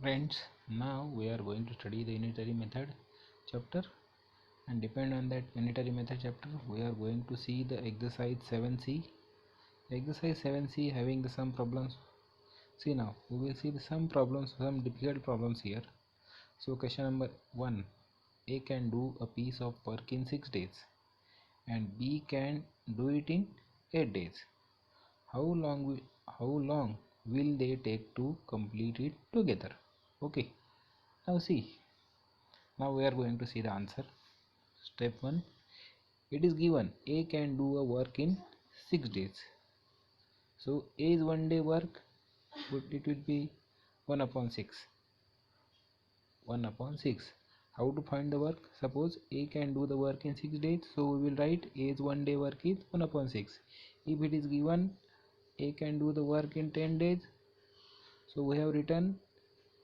Friends, now we are going to study the unitary method chapter, and depend on that unitary method chapter we are going to see the exercise 7c. Exercise 7c having the some problems. See, now we will see some problems, some difficult problems here. So question number 1, A can do a piece of work in 6 days and B can do it in 8 days. How long will they take to complete it together? Okay, now see, now we are going to see the answer. Step 1, it is given A can do a work in 6 days. So A is 1 day work, but it will be 1 upon 6. 1 upon 6. How to find the work? Suppose A can do the work in 6 days, so we will write A's 1 day work is 1 upon 6. If it is given A can do the work in 10 days, so we have written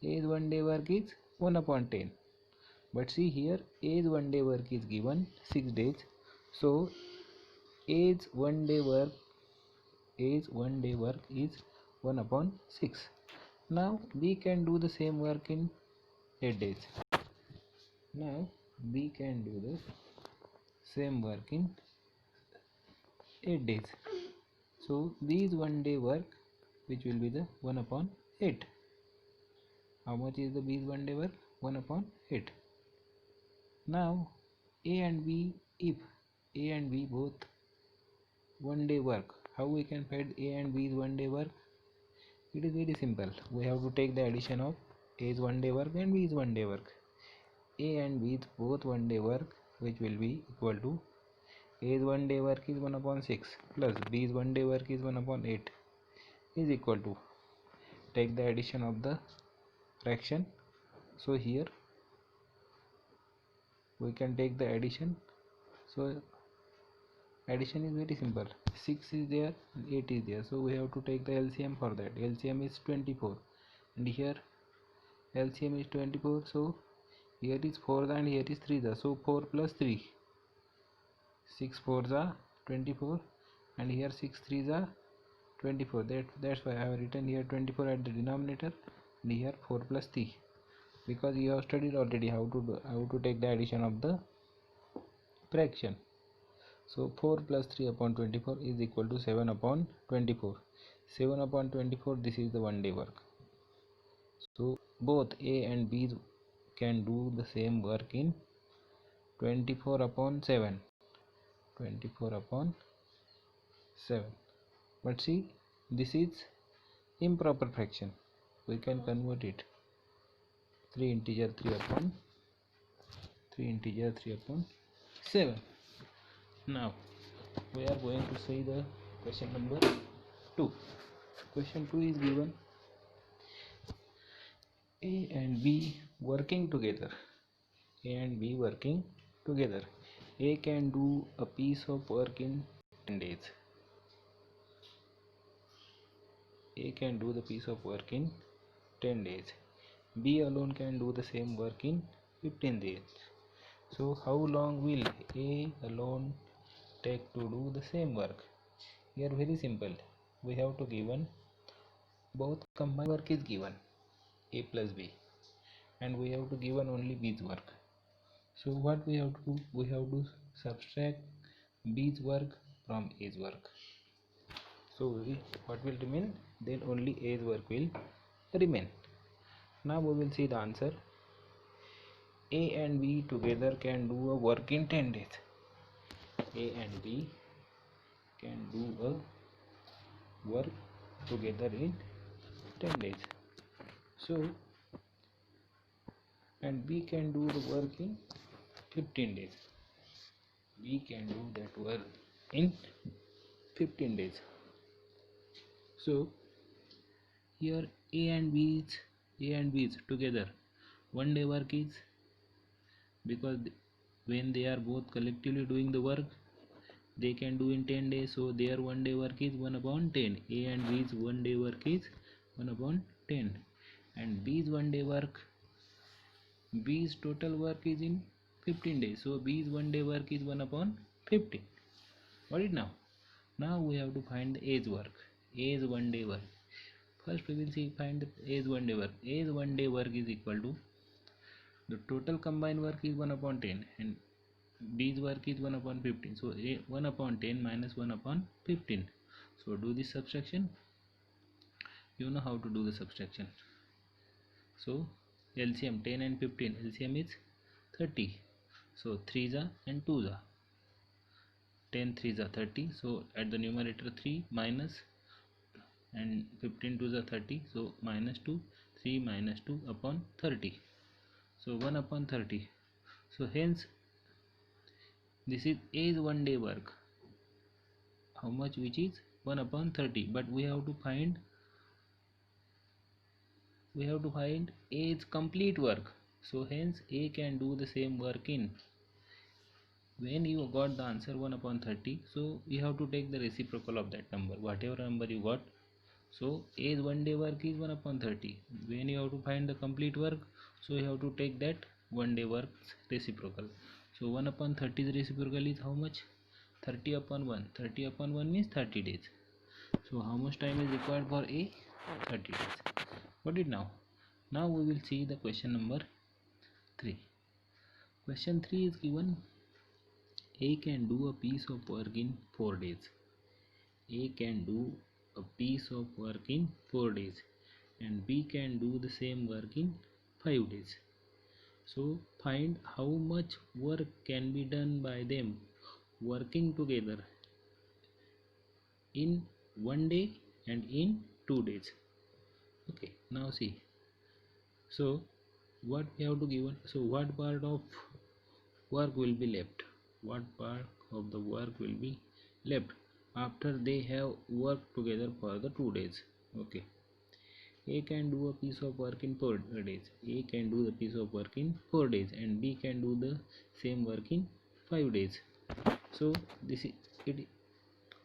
A's 1 day work is 1 upon 10. But see here, A's 1 day work is given 6 days, so A's 1 day work is 1 upon 6. Now B can do the same work in 8 days. Now B can do the same work in 8 days. So B's 1 day work, which will be the 1 upon 8. How much is the B's 1 day work? 1 upon 8. Now A and B, if A and B both 1 day work, how we can find A and B's 1 day work? It is very simple. We have to take the addition of A's 1 day work and B's 1 day work. A and B's both 1 day work, which will be equal to A's 1 day work is 1 upon 6 plus B's 1 day work is 1 upon 8 is equal to, take the addition of the fraction. So here we can take the addition. So addition is very simple. 6 is there and 8 is there, so we have to take the LCM for that. LCM is 24 and here LCM is 24, so here is 4 and here is 3, so 4 plus 3, 6 4s are 24 and here 6 3s are 24. That's why I have written here 24 at the denominator and here 4 plus 3, because you have studied already how to take the addition of the fraction. So 4 plus 3 upon 24 is equal to 7 upon 24. 7 upon 24, this is the 1 day work. So both A and B can do the same work in 24 upon 7. 24 upon 7. But see, this is improper fraction. We can convert it. 3 integer 3 upon 7. Now we are going to see the question number 2. Question 2 is given A and B working together. A and B working together. A can do a piece of work in 10 days. A can do the piece of work in 10 days. B alone can do the same work in 15 days. So how long will A alone take to do the same work? Here very simple. We have to given both combined work is given, A plus B, and we have to given only B's work. So what we have to do? We have to subtract B's work from A's work. So what will remain? Then only A's work will remain. Now we will see the answer. A and B together can do a work in 10 days. A and B can do a work together in 10 days. So, and B can do the work in 15 days. B can do that work in 15 days. So here A and B's together 1 day work is, because when they are both collectively doing the work, they can do in 10 days, so their 1 day work is 1 upon 10. A and B's 1 day work is 1 upon 10, and B's 1 day work, B's total work is in 15 days, so B's 1 day work is 1 upon 15. Got it now? Now we have to find the A's work. A's 1 day work. First we will see find the A's one day work. A's one day work is equal to the total combined work is 1 upon 10 and B's work is 1 upon 15. So A 1 upon 10 minus 1 upon 15. So do this subtraction. You know how to do the subtraction. So LCM 10 and 15. LCM is 30. So 3s are and 2s are. 10 3s are 30. So at the numerator 3 minus and 15 2s are 30. So minus 2. 3 minus 2 upon 30. So 1 upon 30. So hence this is A's one day work. How much? Which is 1 upon 30. But we have to find A's complete work. So hence A can do the same work in. When you got the answer 1 upon 30, so you have to take the reciprocal of that number, whatever number you got. So A's one day work is 1 upon 30. When you have to find the complete work, so you have to take that one day work's reciprocal. So 1 upon 30's reciprocal is how much? 30 upon 1. 30 upon 1 means 30 days. So how much time is required for A? 30 days. Got it now? Now we will see the question number 3. Question 3 is given A can do a piece of work in 4 days. A can do a piece of work in 4 days and B can do the same work in 5 days. So find how much work can be done by them working together in 1 day and in 2 days. Okay, now see. So what we have to given? So what part of work will be left? What part of the work will be left after they have worked together for the 2 days? Okay, A can do a piece of work in 4 days. A can do the piece of work in 4 days and B can do the same work in 5 days. So this is it.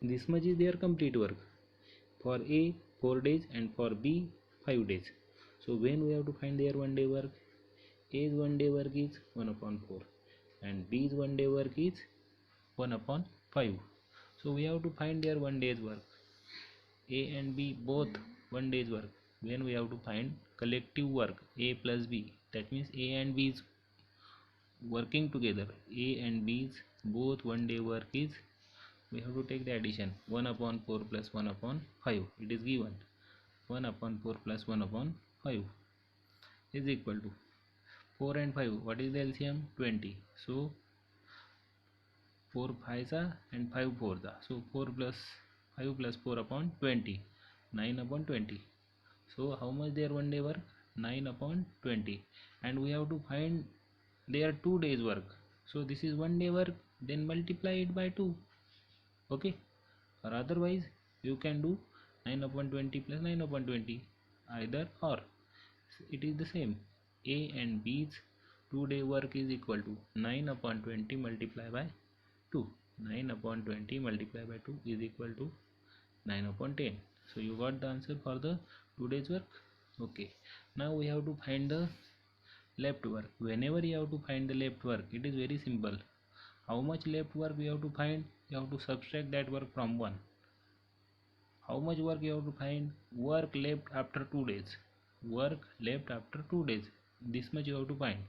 This much is their complete work. For A 4 days and for B 5 days. So when we have to find their one day work, A's one day work is 1 upon 4 and B's one day work is 1 upon 5. So we have to find their one day's work. A and B both one day's work. When we have to find collective work A plus B, that means A and B is working together. A and B's both one day work is, we have to take the addition 1 upon 4 plus 1 upon 5. It is given 1 upon 4 plus 1 upon 5 is equal to 4 and 5. What is the LCM? 20. So 4 5s are and 5 4s are. So 4 plus 5 plus 4 upon 20. 9 upon 20. So how much their one day work? 9 upon 20. And we have to find their 2 days work. So this is one day work, then multiply it by 2. Okay. Or otherwise you can do 9 upon 20 plus 9 upon 20. Either or. It is the same. A and B's 2 day work is equal to 9 upon 20 multiplied by 2. 9 upon 20 multiplied by 2 is equal to 9 upon 10. So you got the answer for the 2 days work. Okay. Now we have to find the left work. Whenever you have to find the left work, it is very simple. How much left work we have to find? You have to subtract that work from 1. How much work you have to find? Work left after 2 days. Work left after 2 days. This much you have to find.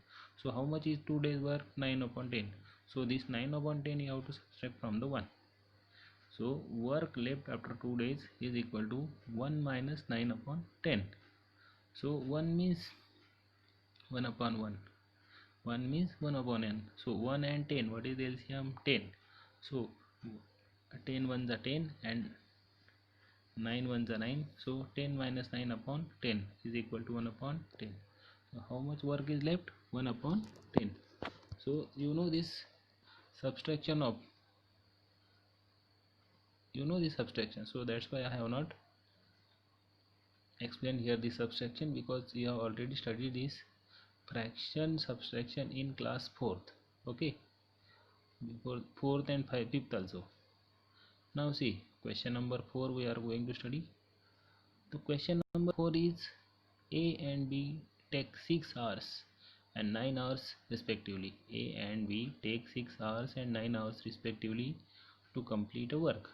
So how much is 2 days work? 9 upon 10. So this 9 upon 10 you have to subtract from the 1. So work left after 2 days is equal to 1 minus 9 upon 10. So 1 means 1 upon 1. 1 means 1 upon n. So 1 and 10. What is the LCM? 10. So 10 ones are 10 and 9 ones are 9. So 10 minus 9 upon 10 is equal to 1 upon 10. So how much work is left? 1 upon 10. So you know this subtraction of, so that's why I have not explained here the subtraction, because you have already studied this fraction subtraction in class 4th. Okay, before 4th and 5th also. Now see, question number 4 we are going to study. The question number 4 is A and B take 6 hours and 9 hours respectively. A and B take 6 hours and 9 hours respectively to complete a work.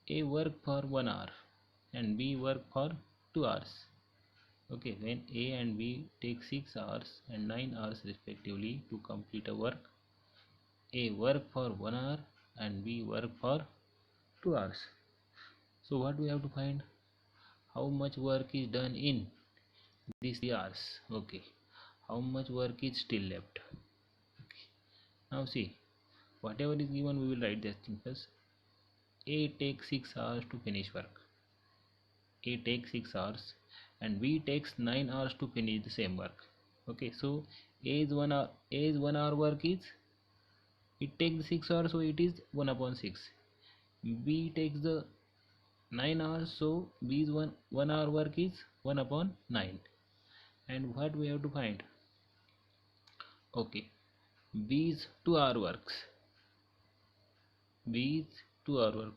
A work for 1 hour and B work for 2 hours. Okay, when A and B take 6 hours and 9 hours respectively to complete a work, A work for 1 hour and B work for 2 hours. So what we have to find? How much work is done in these 3 hours? Okay, how much work is still left? Okay. Now see, whatever is given we will write that thing first. A takes 6 hours to finish work. A takes 6 hours and B takes 9 hours to finish the same work. Okay, so A is 1 hour. A is 1 hour work is, it takes 6 hours, so it is 1 upon 6. B takes the 9 hours, so B is 1 hour work is 1 upon 9. And what we have to find? Okay, B is 2 hour works. B is 2 hour work.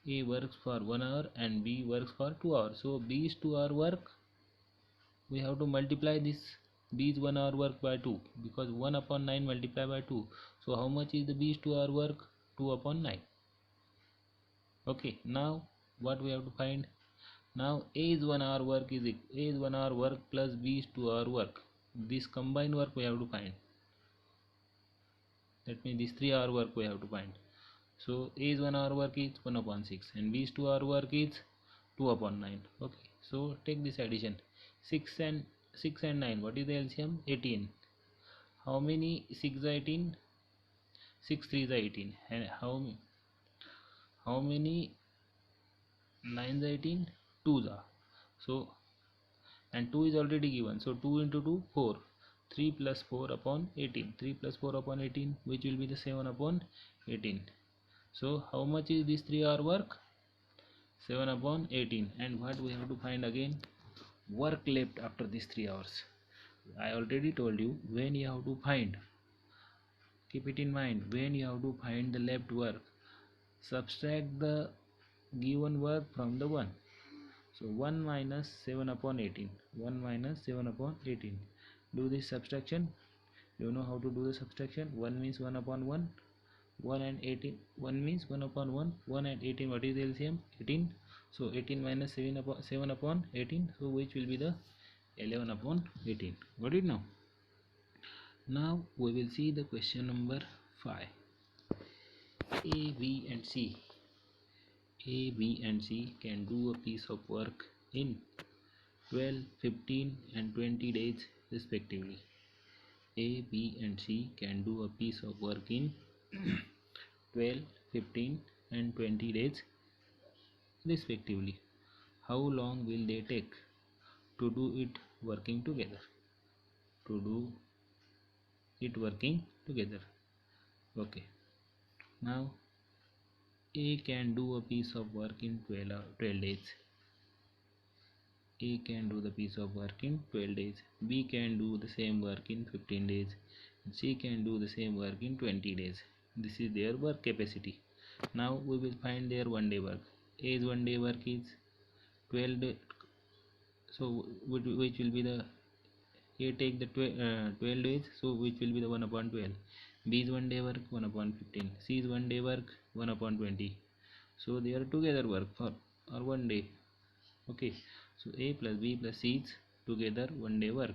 A works for 1 hour and B works for 2 hours. So B is 2 hour work. We have to multiply this B is 1 hour work by 2, because 1 upon 9 multiplied by 2. So how much is the B is 2 hour work? 2 upon 9. Okay, now what we have to find? Now A is 1 hour work is A is 1 hour work plus B is 2 hour work. This combined work we have to find. That means this 3 hour work we have to find. So A is 1 hour work is 1 upon 6 and B is 2 hour work is 2 upon 9. Okay, so take this addition. 6 and 9, what is the LCM? 18. How many 6 are 18? 6 3 are 18. And how many 9 are 18? 2 are. So, and 2 is already given, so 2 into 2 4. 3 plus 4 upon 18. 3 plus 4 upon 18, which will be the 7 upon 18. So how much is this 3 hour work? 7 upon 18. And what we have to find again? Work left after these 3 hours. I already told you, when you have to find, keep it in mind, when you have to find the left work, subtract the given work from the 1. So 1 minus 7 upon 18. 1 minus 7 upon 18. Do this subtraction. You know how to do the subtraction. 1 means 1 upon 1. 1 and 18. 1 means 1 upon 1. 1 and 18. What is the LCM? 18. So 18 minus 7 upon 18. So which will be the 11 upon 18. Got it now? Now we will see the question number 5. A, B and C. A, B and C can do a piece of work in 12, 15 and 20 days respectively. A, B and C can do a piece of work in 12, 15 and 20 days respectively. How long will they take to do it working together? To do it working together. Okay. Now A can do a piece of work in 12 days. A can do the piece of work in 12 days. B can do the same work in 15 days. C can do the same work in 20 days. This is their work capacity. Now we will find their 1 day work. A's 1 day work is 12 day, so which will be the, A take the 12 days, so which will be the 1 upon 12. B's 1 day work 1 upon 15. C's 1 day work 1 upon 20. So they are together work for or 1 day. Okay, so A plus B plus C is together 1 day work,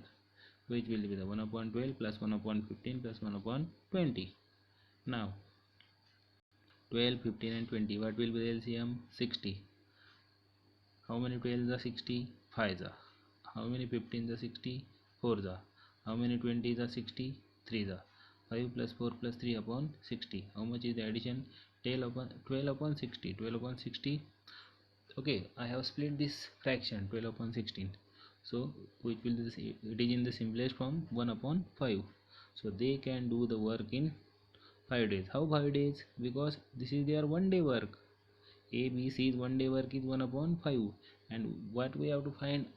which will be the 1 upon 12 plus 1 upon 15 plus 1 upon 20. Now 12, 15 and 20, what will be the LCM? 60. How many 12s are 60? 5s are. How many 15s are 60? 4s are. How many 20s are 60? 3s are. 5 plus 4 plus 3 upon 60. How much is the addition? 12 upon 60. 12 upon 60. Okay, I have split this fraction 12 upon 16. So which will be it is in the simplest form 1 upon 5. So they can do the work in 5 days. How 5 days? Because this is their 1 day work. A, B, C's 1 day work is 1 upon 5. And what we have to find,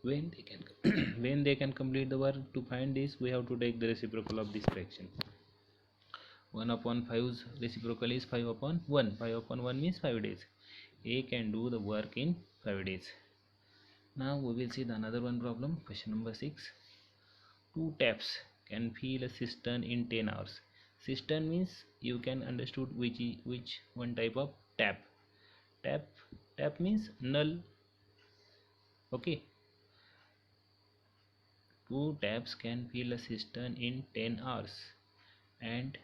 when they can when they can complete the work, to find this we have to take the reciprocal of this fraction. 1 upon 5's reciprocal is 5 upon 1. 5 upon 1 means 5 days. A can do the work in 5 days. Now we will see the another one problem. Question number 6. 2 taps can fill a cistern in 10 hours. Cistern means you can understood which one type of tap. tap. Tap means null. Okay, 2 taps can fill a cistern in 10 hours and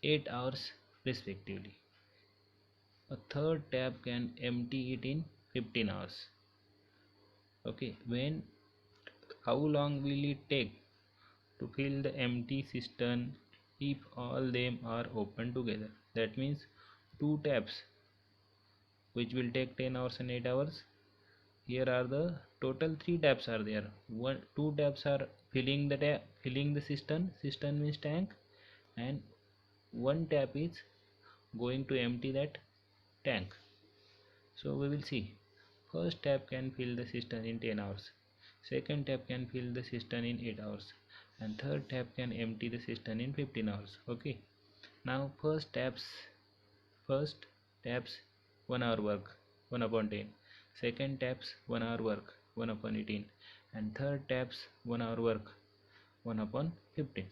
8 hours respectively. A third tap can empty it in 15 hours. Okay, when how long will it take to fill the empty cistern if all them are open together? That means 2 taps which will take 10 hours and 8 hours. Here are the total 3 taps are there. 2 taps are filling the cistern. Cistern means tank, and 1 tap is going to empty that tank. So we will see. First tap can fill the cistern in 10 hours. Second tap can fill the cistern in 8 hours. And third tap can empty the cistern in 15 hours. Okay. Now first taps 1 hour work 1 upon 10. Second taps 1 hour work 1 upon 18. And third taps 1 hour work 1 upon 15.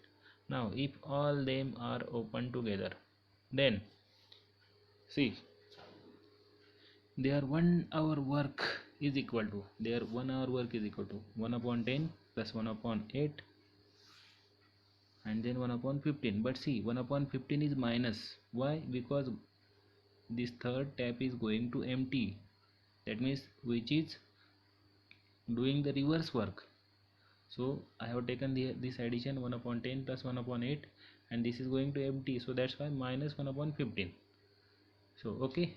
Now if all them are open together, then see, their 1 hour work is equal to 1 upon 10 plus 1 upon 8 and then 1 upon 15. But see, 1 upon 15 is minus. Why? Because this third tap is going to empty. That means which is doing the reverse work. So I have taken this addition 1 upon 10 plus 1 upon 8, and this is going to empty. So that's why minus 1 upon 15. So okay,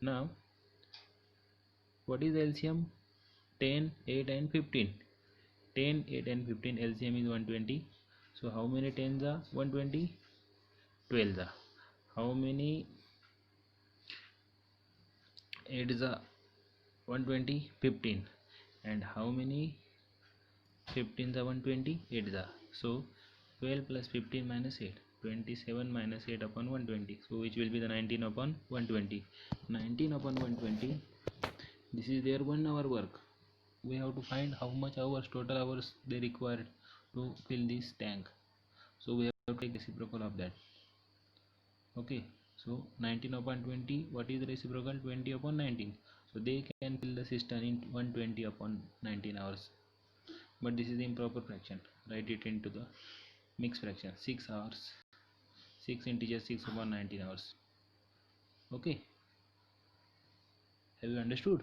now what is LCM? 10, 8 and 15. 10, 8 and 15 LCM is 120. So how many 10s are 120? 12s are. How many 8s are 120? 15. And how many 15s are 120? 8s are. So 12 plus 15 minus 8. 27 minus 8 upon 120. So which will be the 19 upon 120. 19 upon 120. This is their 1 hour work. We have to find how much hours, total hours they required to fill this tank. So we have to take reciprocal of that. Okay, so 19 upon 20, what is the reciprocal? 20 upon 19. So they can fill the cistern in 120 upon 19 hours. But this is the improper fraction. Write it into the mixed fraction. 6 hours, 6 integers, 6 upon 19 hours. Okay, have you understood?